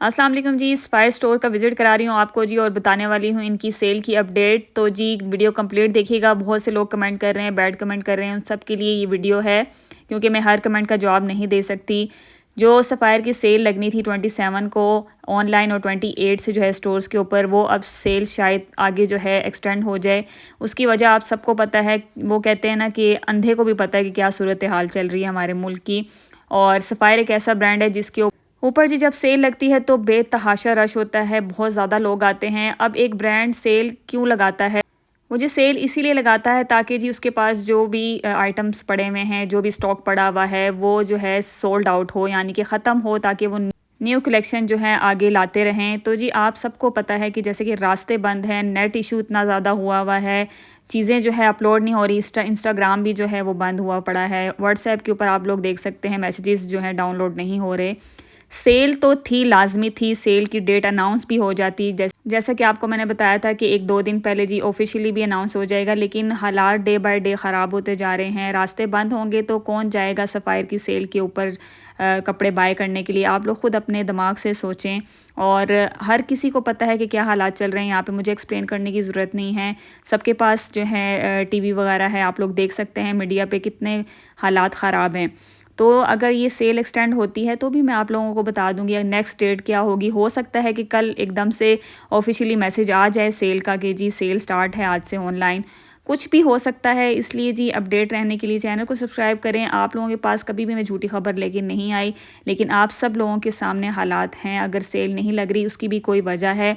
अस्सलाम वालेकुम जी, स्पाइर स्टोर का विज़िट करा रही हूँ आपको जी और बताने वाली हूँ इनकी सेल की अपडेट। तो जी वीडियो कंप्लीट देखिएगा। बहुत से लोग कमेंट कर रहे हैं, बैड कमेंट कर रहे हैं, उन सब के लिए ये वीडियो है क्योंकि मैं हर कमेंट का जवाब नहीं दे सकती। जो सफ़ायर की सेल लगनी थी 27 को ऑनलाइन और 28 से जो है स्टोर्स के ऊपर, वो अब सेल शायद आगे जो है एक्सटेंड हो जाए। उसकी वजह आप सबको पता है, वो कहते हैं ना कि अंधे को भी पता है कि क्या सूरत हाल चल रही है हमारे मुल्क की। और सफ़ायर एक ऐसा ब्रांड है जिसके ऊपर जी जब सेल लगती है तो बेतहाशा रश होता है, बहुत ज़्यादा लोग आते हैं। अब एक ब्रांड सेल क्यों लगाता है? वो जी सेल इसीलिए लगाता है ताकि जी उसके पास जो भी आइटम्स पड़े हुए हैं, जो भी स्टॉक पड़ा हुआ है, वो जो है सोल्ड आउट हो, यानी कि ख़त्म हो, ताकि वो न्यू कलेक्शन जो है आगे लाते रहें। तो जी आप सबको पता है कि जैसे कि रास्ते बंद हैं, नेट इशू इतना ज़्यादा हुआ है, चीज़ें जो है अपलोड नहीं हो रही, इंस्टाग्राम भी जो है वो बंद हुआ पड़ा है, व्हाट्सएप के ऊपर आप लोग देख सकते हैं मैसेजेस जो हैं डाउनलोड नहीं हो रहे। सेल तो थी, लाज़मी थी, सेल की डेट अनाउंस भी हो जाती। जैसा कि आपको मैंने बताया था कि 1-2 दिन पहले जी ऑफ़िशियली भी अनाउंस हो जाएगा, लेकिन हालात डे बाय डे ख़राब होते जा रहे हैं। रास्ते बंद होंगे तो कौन जाएगा सफ़ायर की सेल के ऊपर कपड़े बाय करने के लिए? आप लोग खुद अपने दिमाग से सोचें। और हर किसी को पता है कि क्या हालात चल रहे हैं, यहाँ पे मुझे एक्सप्लेन करने की ज़रूरत नहीं है। सबके पास जो है टीवी वगैरह है, आप लोग देख सकते हैं मीडिया पे कितने हालात ख़राब हैं। तो अगर ये सेल एक्सटेंड होती है तो भी मैं आप लोगों को बता दूंगी नेक्स्ट डेट क्या होगी। हो सकता है कि कल एकदम से ऑफिशियली मैसेज आ जाए सेल का कि जी सेल स्टार्ट है आज से ऑनलाइन, कुछ भी हो सकता है। इसलिए जी अपडेट रहने के लिए चैनल को सब्सक्राइब करें। आप लोगों के पास कभी भी मैं झूठी खबर लेके नहीं आई, लेकिन आप सब लोगों के सामने हालात हैं। अगर सेल नहीं लग रही उसकी भी कोई वजह है।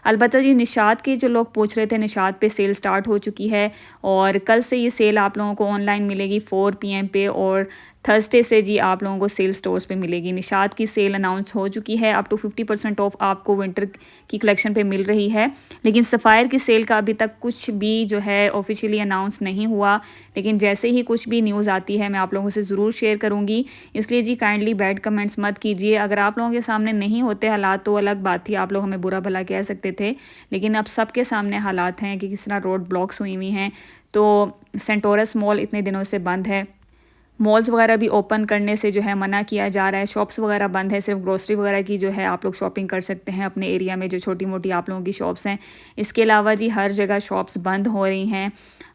अलबत्ता जी निशात के जो लोग पूछ रहे थे, निशात पे सेल स्टार्ट हो चुकी है और कल से ये सेल आप लोगों को ऑनलाइन मिलेगी 4 PM पे, और थर्सडे से जी आप लोगों को सेल स्टोर्स पे मिलेगी। निशात की सेल अनाउंस हो चुकी है, अप टू 50% ऑफ आपको विंटर की कलेक्शन पे मिल रही है। लेकिन सफ़ायर की सेल का अभी तक कुछ भी जो है ऑफिशियली अनाउंस नहीं हुआ, लेकिन जैसे ही कुछ भी न्यूज़ आती है मैं आप लोगों से ज़रूर शेयर करूँगी। इसलिए जी काइंडली बैड कमेंट्स मत कीजिए। अगर आप लोगों के सामने नहीं होते हालात तो अलग बात थी, आप लोग हमें बुरा भला कह सकते थे, लेकिन अब सबके सामने हालात हैं कि किस तरह रोड ब्लॉक्स हुई हुई हैं। तो सेंटोरस मॉल इतने दिनों से बंद है, मॉल्स वगैरह भी ओपन करने से जो है मना किया जा रहा है, शॉप्स वगैरह बंद है, सिर्फ ग्रोसरी वगैरह की जो है आप लोग शॉपिंग कर सकते हैं अपने एरिया में जो छोटी मोटी आप लोगों की शॉप्स हैं। इसके अलावा जी हर जगह शॉप्स बंद हो रही हैं।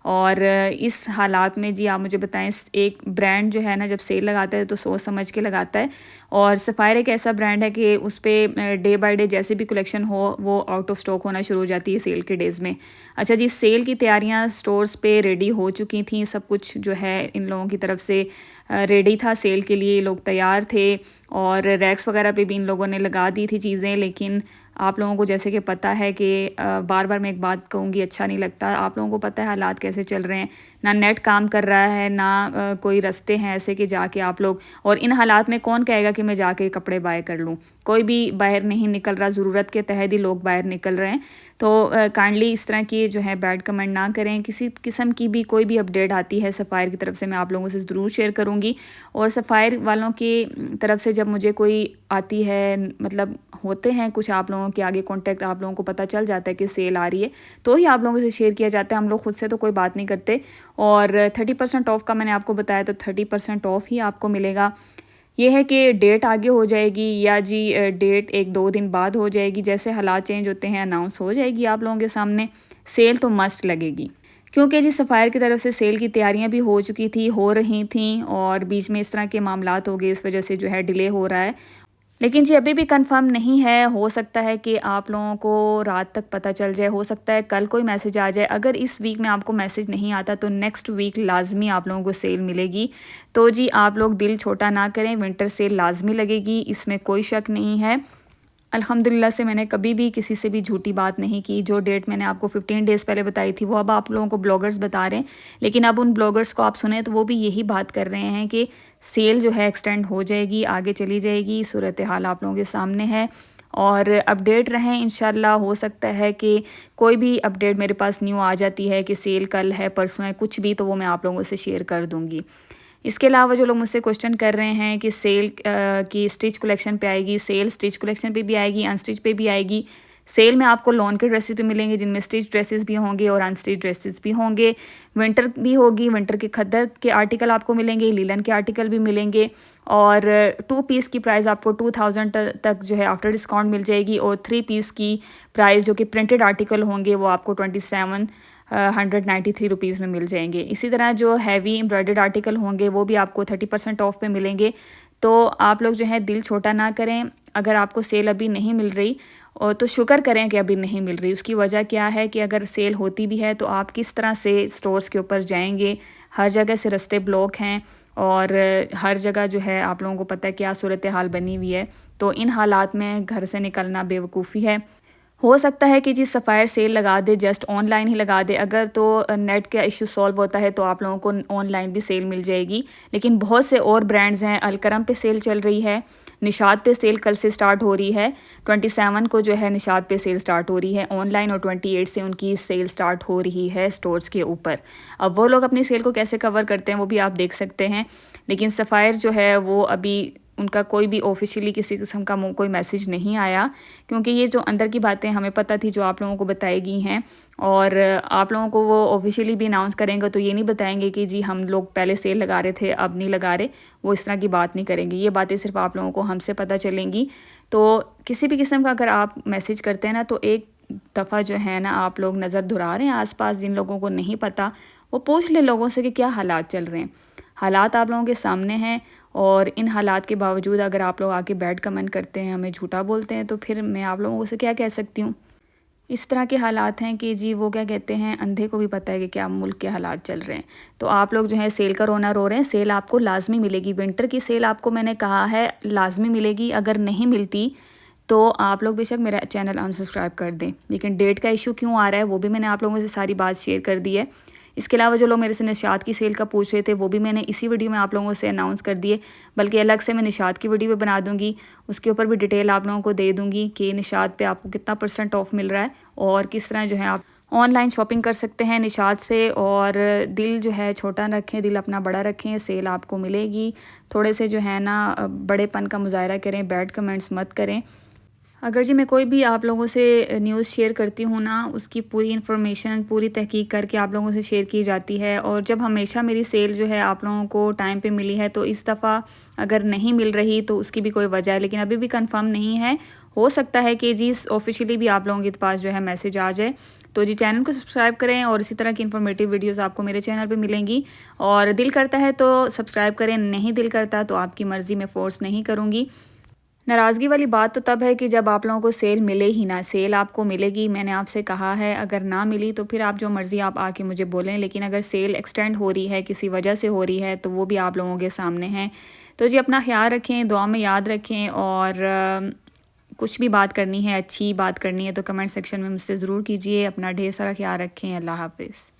और इस हालात में जी आप मुझे बताएं, एक ब्रांड जो है ना जब सेल लगाता है तो सोच समझ के लगाता है। और सफ़ायर एक ऐसा ब्रांड है कि उस पर डे बाय डे जैसे भी कलेक्शन हो वो आउट ऑफ स्टॉक होना शुरू हो जाती है सेल के डेज़ में। अच्छा जी, सेल की तैयारियां स्टोर्स पे रेडी हो चुकी थी, सब कुछ जो है इन लोगों की तरफ से रेडी था सेल के लिए, लोग तैयार थे। और रैक्स वगैरह पे भी इन लोगों ने लगा दी थी चीज़ें। लेकिन आप लोगों को जैसे कि पता है कि बार बार मैं एक बात कहूँगी, अच्छा नहीं लगता। आप लोगों को पता है हालात कैसे चल रहे हैं, ना नेट काम कर रहा है, ना कोई रास्ते हैं ऐसे कि जाके आप लोग, और इन हालात में कौन कहेगा कि मैं जाके कपड़े बाय कर लूँ? कोई भी बाहर नहीं निकल रहा, ज़रूरत के तहत ही लोग बाहर निकल रहे हैं। तो काइंडली इस तरह की जो है बैड कमेंट ना करें। किसी किस्म की भी कोई भी अपडेट आती है सफ़ायर की तरफ से मैं आप लोगों से ज़रूर शेयर करूँगी। और सफ़ायर वालों की तरफ से जब मुझे कोई आती है, मतलब होते हैं कुछ आप लोगों के आगे कॉन्टैक्ट, आप लोगों को पता चल जाता है कि सेल आ रही है तो ही आप लोगों से शेयर किया जाता है। हम लोग खुद से तो कोई बात नहीं करते। और 30% ऑफ़ का मैंने आपको बताया, तो 30% ऑफ़ ही आपको मिलेगा। ये है कि डेट आगे हो जाएगी या जी डेट 1-2 दिन बाद हो जाएगी, जैसे हालात चेंज होते हैं अनाउंस हो जाएगी आप लोगों के सामने। सेल तो मस्ट लगेगी क्योंकि जी सफ़ायर की तरफ से सेल की तैयारियां भी हो चुकी थी, हो रही थी, और बीच में इस तरह के मामलात हो गए, इस वजह से जो है डिले हो रहा है। लेकिन जी अभी भी कंफर्म नहीं है, हो सकता है कि आप लोगों को रात तक पता चल जाए, हो सकता है कल कोई मैसेज आ जाए। अगर इस वीक में आपको मैसेज नहीं आता तो नेक्स्ट वीक लाजमी आप लोगों को सेल मिलेगी। तो जी आप लोग दिल छोटा ना करें, विंटर सेल लाजमी लगेगी, इसमें कोई शक नहीं है। अल्हम्दुलिल्लाह से मैंने कभी भी किसी से भी झूठी बात नहीं की। जो डेट मैंने आपको 15 डेज़ पहले बताई थी वो अब आप लोगों को ब्लॉगर्स बता रहे हैं, लेकिन अब उन ब्लॉगर्स को आप सुने तो वो भी यही बात कर रहे हैं कि सेल जो है एक्सटेंड हो जाएगी, आगे चली जाएगी। सूरत हाल आप लोगों के सामने है और अपडेट रहें इंशाल्लाह। हो सकता है कि कोई भी अपडेट मेरे पास न्यू आ जाती है कि सेल कल है, परसों है, कुछ भी, तो वो मैं आप लोगों से शेयर कर दूँगी। इसके अलावा जो लोग मुझसे क्वेश्चन कर रहे हैं कि सेल की स्टिच कलेक्शन पे आएगी, सेल स्टिच कलेक्शन पे भी आएगी, अनस्टिच पे भी आएगी, सेल में आपको लॉन के ड्रेसेस भी मिलेंगे जिनमें स्टिच ड्रेसेस भी होंगे और अनस्टिच ड्रेसेस भी होंगे। विंटर भी होगी, विंटर के खद्दर के आर्टिकल आपको मिलेंगे, लीलन के आर्टिकल भी मिलेंगे। और 2 पीस की प्राइस आपको 2000 तक जो है आफ्टर डिस्काउंट मिल जाएगी। और 3 पीस की प्राइस जो कि प्रिंटेड आर्टिकल होंगे वो आपको 2793 रुपीज़ में मिल जाएंगे। इसी तरह जो हैवी एम्ब्रॉयडर्ड आर्टिकल होंगे वो भी आपको 30% ऑफ पे मिलेंगे। तो आप लोग जो है दिल छोटा ना करें, अगर आपको सेल अभी नहीं मिल रही और तो शुक्र करें कि अभी नहीं मिल रही। उसकी वजह क्या है कि अगर सेल होती भी है तो आप किस तरह से स्टोर्स के ऊपर जाएंगे, हर जगह से रास्ते ब्लॉक हैं और हर जगह जो है आप लोगों को पता है क्या सूरत हाल बनी हुई है। तो इन हालात में घर से निकलना बेवकूफ़ी है। हो सकता है कि जी सफ़ायर सेल लगा दे, जस्ट ऑनलाइन ही लगा दे, अगर तो नेट का इशू सॉल्व होता है तो आप लोगों को ऑनलाइन भी सेल मिल जाएगी। लेकिन बहुत से और ब्रांड्स हैं, अलकरम पे सेल चल रही है, निशात पे सेल कल से स्टार्ट हो रही है, 27 को जो है निशात पे सेल स्टार्ट हो रही है ऑनलाइन और 28 से उनकी सेल स्टार्ट हो रही है स्टोर्स के ऊपर। अब वो लोग अपनी सेल को कैसे कवर करते हैं वो भी आप देख सकते हैं। लेकिन सफ़ायर जो है वो अभी उनका कोई भी ऑफिशियली किसी किस्म का कोई मैसेज नहीं आया, क्योंकि ये जो अंदर की बातें हमें पता थी जो आप लोगों को बताई गई हैं और आप लोगों को वो ऑफिशियली भी अनाउंस करेंगे तो ये नहीं बताएंगे कि जी हम लोग पहले सेल लगा रहे थे अब नहीं लगा रहे, वो इस तरह की बात नहीं करेंगे। ये बातें सिर्फ आप लोगों को हमसे पता चलेंगी। तो किसी भी किस्म का अगर आप मैसेज करते हैं ना तो एक दफ़ा जो है ना आप लोग नज़र दुरा रहे हैं आसपास, जिन लोगों को नहीं पता वो पूछ ले लोगों से कि क्या हालात चल रहे हैं। हालात आप लोगों के सामने हैं और इन हालात के बावजूद अगर आप लोग आके बैड कमेंट करते हैं, हमें झूठा बोलते हैं, तो फिर मैं आप लोगों से क्या कह सकती हूँ। इस तरह के हालात हैं कि जी वो क्या कहते हैं, अंधे को भी पता है कि क्या मुल्क के हालात चल रहे हैं। तो आप लोग जो है सेल का रोना रो रहे हैं, सेल आपको लाजमी मिलेगी। विंटर की सेल आपको मैंने कहा है लाजमी मिलेगी, अगर नहीं मिलती तो आप लोग बेशक मेरा चैनल अनसब्सक्राइब कर दें। लेकिन डेट का इशू क्यों आ रहा है वो भी मैंने आप लोगों से सारी बात शेयर कर दी है। इसके अलावा जो लोग मेरे से निशात की सेल का पूछ रहे थे वो भी मैंने इसी वीडियो में आप लोगों से अनाउंस कर दिए, बल्कि अलग से मैं निशात की वीडियो भी बना दूंगी, उसके ऊपर भी डिटेल आप लोगों को दे दूंगी कि निशात पे आपको कितना % ऑफ मिल रहा है और किस तरह जो है आप ऑनलाइन शॉपिंग कर सकते हैं निशात से। और दिल जो है छोटा रखें, दिल अपना बड़ा रखें, सेल आपको मिलेगी। थोड़े से जो है ना बड़ेपन का मुजाहरा करें, बैड कमेंट्स मत करें। अगर जी मैं कोई भी आप लोगों से न्यूज़ शेयर करती हूँ ना, उसकी पूरी इन्फॉर्मेशन पूरी तहकीक करके आप लोगों से शेयर की जाती है। और जब हमेशा मेरी सेल जो है आप लोगों को टाइम पे मिली है, तो इस दफ़ा अगर नहीं मिल रही तो उसकी भी कोई वजह है, लेकिन अभी भी कंफर्म नहीं है। हो सकता है कि जी ऑफिशियली भी आप लोगों के पास जो है मैसेज आ जाए। तो जी चैनल को सब्सक्राइब करें और इसी तरह की इन्फॉर्मेटिव वीडियोज़ आपको मेरे चैनल पर मिलेंगी। और दिल करता है तो सब्सक्राइब करें, नहीं दिल करता तो आपकी मर्ज़ी, में फ़ोर्स नहीं करूँगी। नाराज़गी वाली बात तो तब है कि जब आप लोगों को सेल मिले ही ना। सेल आपको मिलेगी, मैंने आपसे कहा है, अगर ना मिली तो फिर आप जो मर्ज़ी आप आके मुझे बोलें। लेकिन अगर सेल एक्सटेंड हो रही है, किसी वजह से हो रही है, तो वो भी आप लोगों के सामने है। तो जी अपना ख्याल रखें, दुआ में याद रखें। और कुछ भी बात करनी है, अच्छी बात करनी है तो कमेंट सेक्शन में मुझसे ज़रूर कीजिए। अपना ढेर सारा ख्याल रखें। अल्लाह हाफ़िज़।